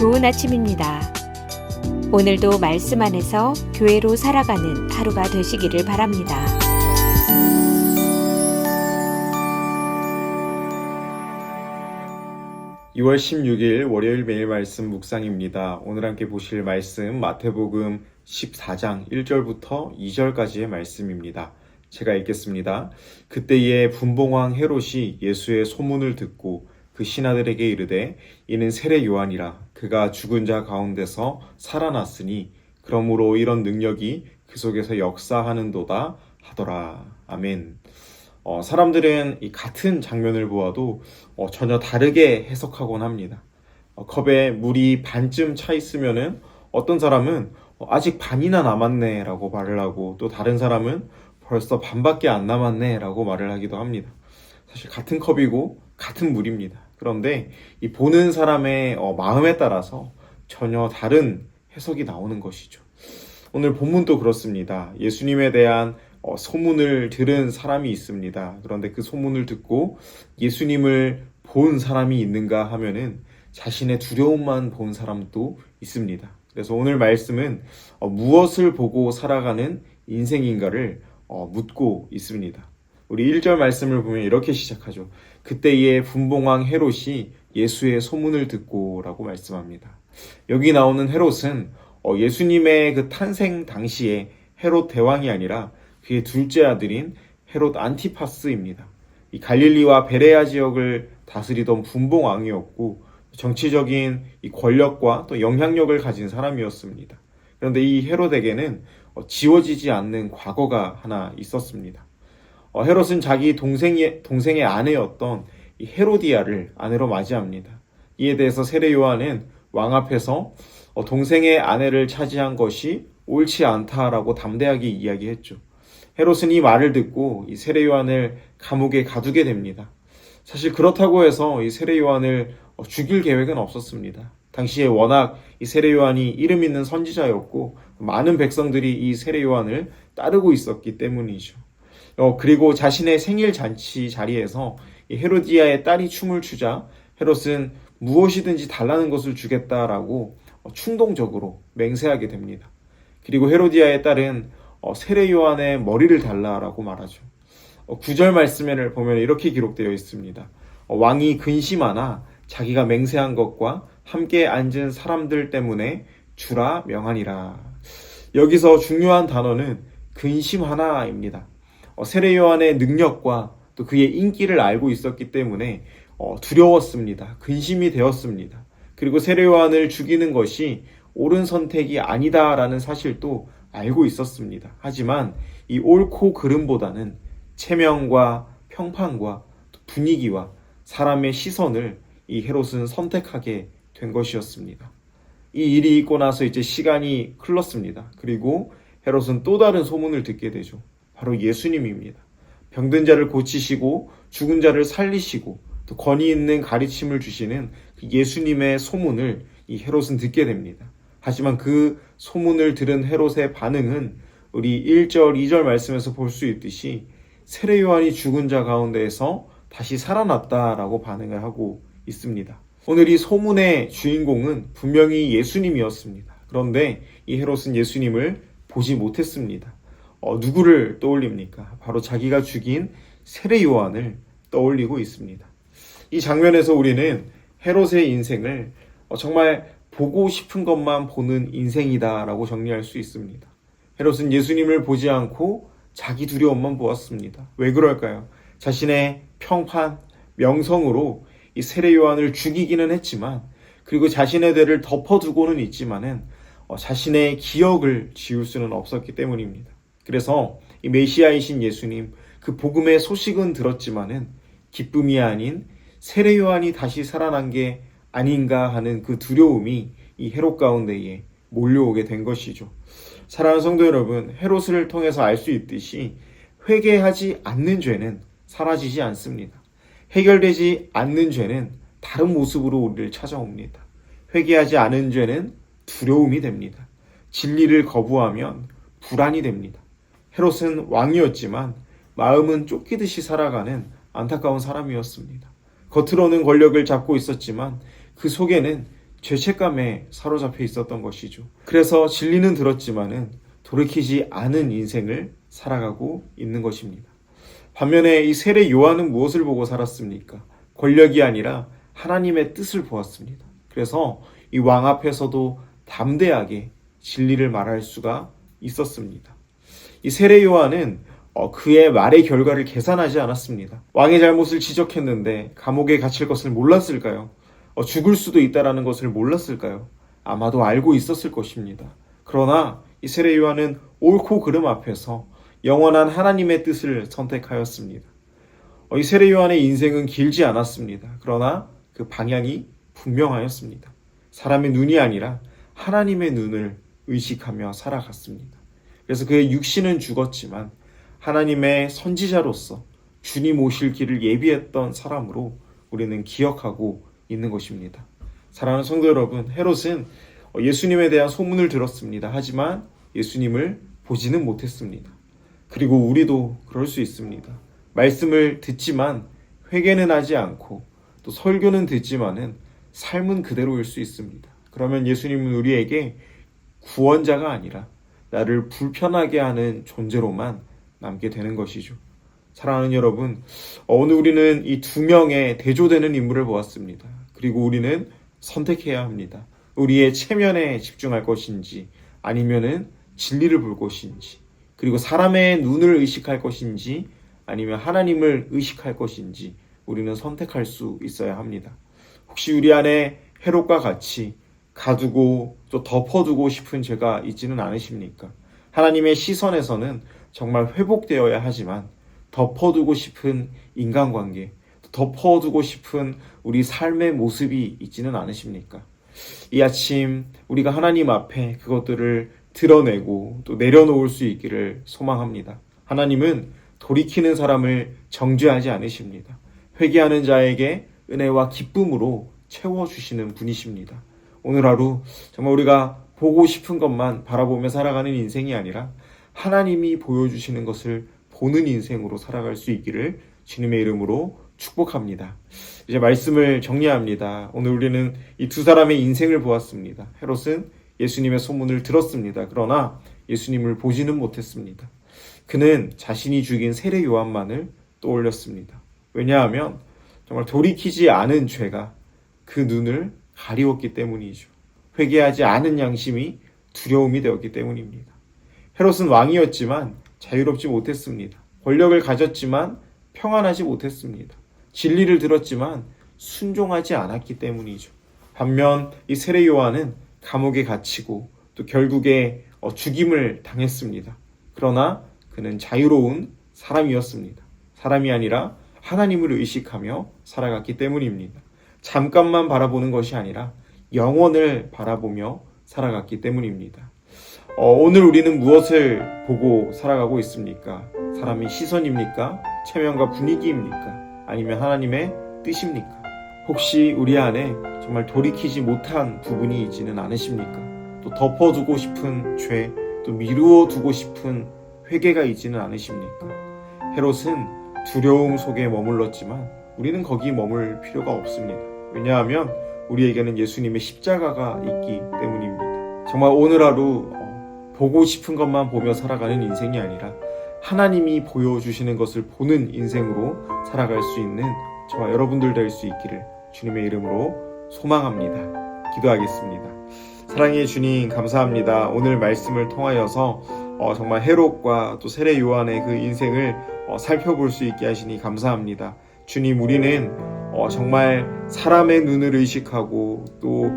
좋은 아침입니다. 오늘도 말씀 안에서 교회로 살아가는 하루가 되시기를 바랍니다. (2월 16일) 월요일 매일 말씀 묵상입니다. 오늘 함께 보실 말씀 마태복음 14장 1절부터 2절까지의 말씀입니다. 제가 읽겠습니다. 그때에 분봉왕 헤롯이 예수의 소문을 듣고 그 신하들에게 이르되 이는 세례 요한이라 그가 죽은 자 가운데서 살아났으니 그러므로 이런 능력이 그 속에서 역사하는도다 하더라. 아멘. 사람들은 이 같은 장면을 보아도 전혀 다르게 해석하곤 합니다. 컵에 물이 반쯤 차 있으면은 어떤 사람은 아직 반이나 남았네 라고 말을 하고, 또 다른 사람은 벌써 반밖에 안 남았네 라고 말을 하기도 합니다. 사실 같은 컵이고 같은 물입니다. 그런데 이 보는 사람의 마음에 따라서 전혀 다른 해석이 나오는 것이죠. 오늘 본문도 그렇습니다. 예수님에 대한 소문을 들은 사람이 있습니다. 그런데 그 소문을 듣고 예수님을 본 사람이 있는가 하면은 자신의 두려움만 본 사람도 있습니다. 그래서 오늘 말씀은 무엇을 보고 살아가는 인생인가를 묻고 있습니다. 우리 1절 말씀을 보면 이렇게 시작하죠. 그때에 분봉왕 헤롯이 예수의 소문을 듣고 라고 말씀합니다. 여기 나오는 헤롯은 예수님의 그 탄생 당시에 헤롯 대왕이 아니라 그의 둘째 아들인 헤롯 안티파스입니다. 이 갈릴리와 베레아 지역을 다스리던 분봉왕이었고 정치적인 이 권력과 또 영향력을 가진 사람이었습니다. 그런데 이 헤롯에게는 지워지지 않는 과거가 하나 있었습니다. 헤롯은 자기 동생의 아내였던 이 헤로디아를 아내로 맞이합니다. 이에 대해서 세례 요한은 왕 앞에서 동생의 아내를 차지한 것이 옳지 않다라고 담대하게 이야기했죠. 헤롯은 이 말을 듣고 이 세례 요한을 감옥에 가두게 됩니다. 사실 그렇다고 해서 이 세례 요한을 죽일 계획은 없었습니다. 당시에 워낙 이 세례 요한이 이름 있는 선지자였고 많은 백성들이 이 세례 요한을 따르고 있었기 때문이죠. 그리고 자신의 생일 잔치 자리에서 이 헤로디아의 딸이 춤을 추자 헤롯은 무엇이든지 달라는 것을 주겠다라고 충동적으로 맹세하게 됩니다. 그리고 헤로디아의 딸은 세례 요한의 머리를 달라라고 말하죠. 9절 말씀을 보면 이렇게 기록되어 있습니다. 왕이 근심하나 자기가 맹세한 것과 함께 앉은 사람들 때문에 주라 명하니라. 여기서 중요한 단어는 근심하나입니다. 세례 요한의 능력과 또 그의 인기를 알고 있었기 때문에 두려웠습니다. 근심이 되었습니다. 그리고 세례 요한을 죽이는 것이 옳은 선택이 아니다라는 사실도 알고 있었습니다. 하지만 이 옳고 그름보다는 체면과 평판과 분위기와 사람의 시선을 이 헤롯은 선택하게 된 것이었습니다. 이 일이 있고 나서 이제 시간이 흘렀습니다. 그리고 헤롯은 또 다른 소문을 듣게 되죠. 바로 예수님입니다. 병든 자를 고치시고 죽은 자를 살리시고 또 권위 있는 가르침을 주시는 그 예수님의 소문을 이 헤롯은 듣게 됩니다. 하지만 그 소문을 들은 헤롯의 반응은 우리 1절, 2절 말씀에서 볼 수 있듯이 세례 요한이 죽은 자 가운데에서 다시 살아났다라고 반응을 하고 있습니다. 오늘 이 소문의 주인공은 분명히 예수님이었습니다. 그런데 이 헤롯은 예수님을 보지 못했습니다. 누구를 떠올립니까? 바로 자기가 죽인 세례 요한을 떠올리고 있습니다. 이 장면에서 우리는 헤롯의 인생을 정말 보고 싶은 것만 보는 인생이다라고 정리할 수 있습니다. 헤롯은 예수님을 보지 않고 자기 두려움만 보았습니다. 왜 그럴까요? 자신의 평판, 명성으로 이 세례 요한을 죽이기는 했지만, 그리고 자신의 죄를 덮어두고는 있지만은 자신의 기억을 지울 수는 없었기 때문입니다. 그래서 이 메시아이신 예수님, 그 복음의 소식은 들었지만은 기쁨이 아닌 세례 요한이 다시 살아난 게 아닌가 하는 그 두려움이 이 헤롯 가운데에 몰려오게 된 것이죠. 사랑하는 성도 여러분, 헤롯을 통해서 알 수 있듯이 회개하지 않는 죄는 사라지지 않습니다. 해결되지 않는 죄는 다른 모습으로 우리를 찾아옵니다. 회개하지 않은 죄는 두려움이 됩니다. 진리를 거부하면 불안이 됩니다. 헤롯은 왕이었지만 마음은 쫓기듯이 살아가는 안타까운 사람이었습니다. 겉으로는 권력을 잡고 있었지만 그 속에는 죄책감에 사로잡혀 있었던 것이죠. 그래서 진리는 들었지만은 돌이키지 않은 인생을 살아가고 있는 것입니다. 반면에 이 세례 요한은 무엇을 보고 살았습니까? 권력이 아니라 하나님의 뜻을 보았습니다. 그래서 이 왕 앞에서도 담대하게 진리를 말할 수가 있었습니다. 이 세례 요한은 그의 말의 결과를 계산하지 않았습니다. 왕의 잘못을 지적했는데 감옥에 갇힐 것을 몰랐을까요? 죽을 수도 있다는 것을 몰랐을까요? 아마도 알고 있었을 것입니다. 그러나 이 세례 요한은 옳고 그름 앞에서 영원한 하나님의 뜻을 선택하였습니다. 이 세례 요한의 인생은 길지 않았습니다. 그러나 그 방향이 분명하였습니다. 사람의 눈이 아니라 하나님의 눈을 의식하며 살아갔습니다. 그래서 그의 육신은 죽었지만 하나님의 선지자로서 주님 오실 길을 예비했던 사람으로 우리는 기억하고 있는 것입니다. 사랑하는 성도 여러분, 헤롯은 예수님에 대한 소문을 들었습니다. 하지만 예수님을 보지는 못했습니다. 그리고 우리도 그럴 수 있습니다. 말씀을 듣지만 회개는 하지 않고 또 설교는 듣지만은 삶은 그대로일 수 있습니다. 그러면 예수님은 우리에게 구원자가 아니라 나를 불편하게 하는 존재로만 남게 되는 것이죠. 사랑하는 여러분, 오늘 우리는 이 두 명의 대조되는 인물을 보았습니다. 그리고 우리는 선택해야 합니다. 우리의 체면에 집중할 것인지 아니면은 진리를 볼 것인지, 그리고 사람의 눈을 의식할 것인지 아니면 하나님을 의식할 것인지 우리는 선택할 수 있어야 합니다. 혹시 우리 안에 헤롯과 같이 가두고 또 덮어두고 싶은 죄가 있지는 않으십니까? 하나님의 시선에서는 정말 회복되어야 하지만 덮어두고 싶은 인간관계, 덮어두고 싶은 우리 삶의 모습이 있지는 않으십니까? 이 아침 우리가 하나님 앞에 그것들을 드러내고 또 내려놓을 수 있기를 소망합니다. 하나님은 돌이키는 사람을 정죄하지 않으십니다. 회개하는 자에게 은혜와 기쁨으로 채워주시는 분이십니다. 오늘 하루 정말 우리가 보고 싶은 것만 바라보며 살아가는 인생이 아니라 하나님이 보여주시는 것을 보는 인생으로 살아갈 수 있기를 주님의 이름으로 축복합니다. 이제 말씀을 정리합니다. 오늘 우리는 이 두 사람의 인생을 보았습니다. 헤롯은 예수님의 소문을 들었습니다. 그러나 예수님을 보지는 못했습니다. 그는 자신이 죽인 세례 요한만을 떠올렸습니다. 왜냐하면 정말 돌이키지 않은 죄가 그 눈을 가리웠기 때문이죠. 회개하지 않은 양심이 두려움이 되었기 때문입니다. 헤롯은 왕이었지만 자유롭지 못했습니다. 권력을 가졌지만 평안하지 못했습니다. 진리를 들었지만 순종하지 않았기 때문이죠. 반면 이 세례 요한은 감옥에 갇히고 또 결국에 죽임을 당했습니다. 그러나 그는 자유로운 사람이었습니다. 사람이 아니라 하나님을 의식하며 살아갔기 때문입니다. 잠깐만 바라보는 것이 아니라 영원을 바라보며 살아갔기 때문입니다. 오늘 우리는 무엇을 보고 살아가고 있습니까? 사람의 시선입니까? 체면과 분위기입니까? 아니면 하나님의 뜻입니까? 혹시 우리 안에 정말 돌이키지 못한 부분이 있지는 않으십니까? 또 덮어두고 싶은 죄, 또 미루어 두고 싶은 회개가 있지는 않으십니까? 헤롯은 두려움 속에 머물렀지만 우리는 거기 머물 필요가 없습니다. 왜냐하면 우리에게는 예수님의 십자가가 있기 때문입니다. 정말 오늘 하루 보고 싶은 것만 보며 살아가는 인생이 아니라 하나님이 보여주시는 것을 보는 인생으로 살아갈 수 있는 저와 여러분들 될 수 있기를 주님의 이름으로 소망합니다. 기도하겠습니다. 사랑의 주님, 감사합니다. 오늘 말씀을 통하여서 정말 헤롯과 또 세례 요한의 그 인생을 살펴볼 수 있게 하시니 감사합니다. 주님, 우리는 정말 사람의 눈을 의식하고 또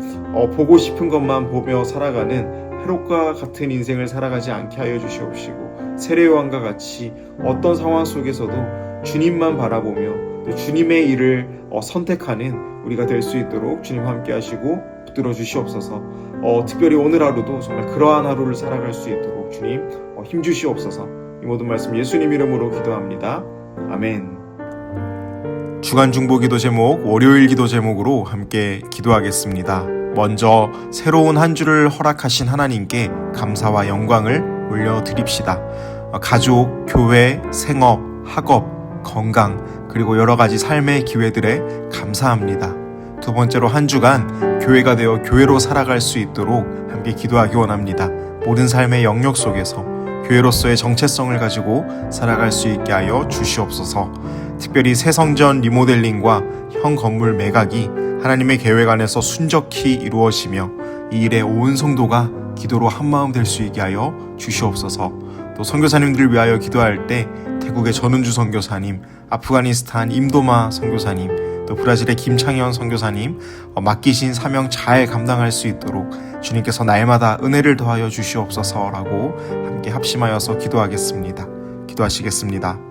보고 싶은 것만 보며 살아가는 헤롯과 같은 인생을 살아가지 않게 하여 주시옵시고, 세례 요한과 같이 어떤 상황 속에서도 주님만 바라보며 또 주님의 일을 선택하는 우리가 될 수 있도록 주님 함께 하시고 붙들어 주시옵소서. 특별히 오늘 하루도 정말 그러한 하루를 살아갈 수 있도록 주님 힘 주시옵소서. 이 모든 말씀 예수님 이름으로 기도합니다. 아멘. 주간 중보 기도 제목, 월요일 기도 제목으로 함께 기도하겠습니다. 먼저 새로운 한 주를 허락하신 하나님께 감사와 영광을 올려드립시다. 가족, 교회, 생업, 학업, 건강, 그리고 여러 가지 삶의 기회들에 감사합니다. 두 번째로 한 주간 교회가 되어 교회로 살아갈 수 있도록 함께 기도하기 원합니다. 모든 삶의 영역 속에서 교회로서의 정체성을 가지고 살아갈 수 있게 하여 주시옵소서. 특별히 새 성전 리모델링과 현 건물 매각이 하나님의 계획 안에서 순적히 이루어지며 이 일에 온 성도가 기도로 한마음 될 수 있게 하여 주시옵소서. 또 선교사님들을 위하여 기도할 때 태국의 전은주 선교사님, 아프가니스탄 임도마 선교사님, 또 브라질의 김창현 선교사님 맡기신 사명 잘 감당할 수 있도록 주님께서 날마다 은혜를 더하여 주시옵소서라고 함께 합심하여서 기도하겠습니다. 기도하시겠습니다.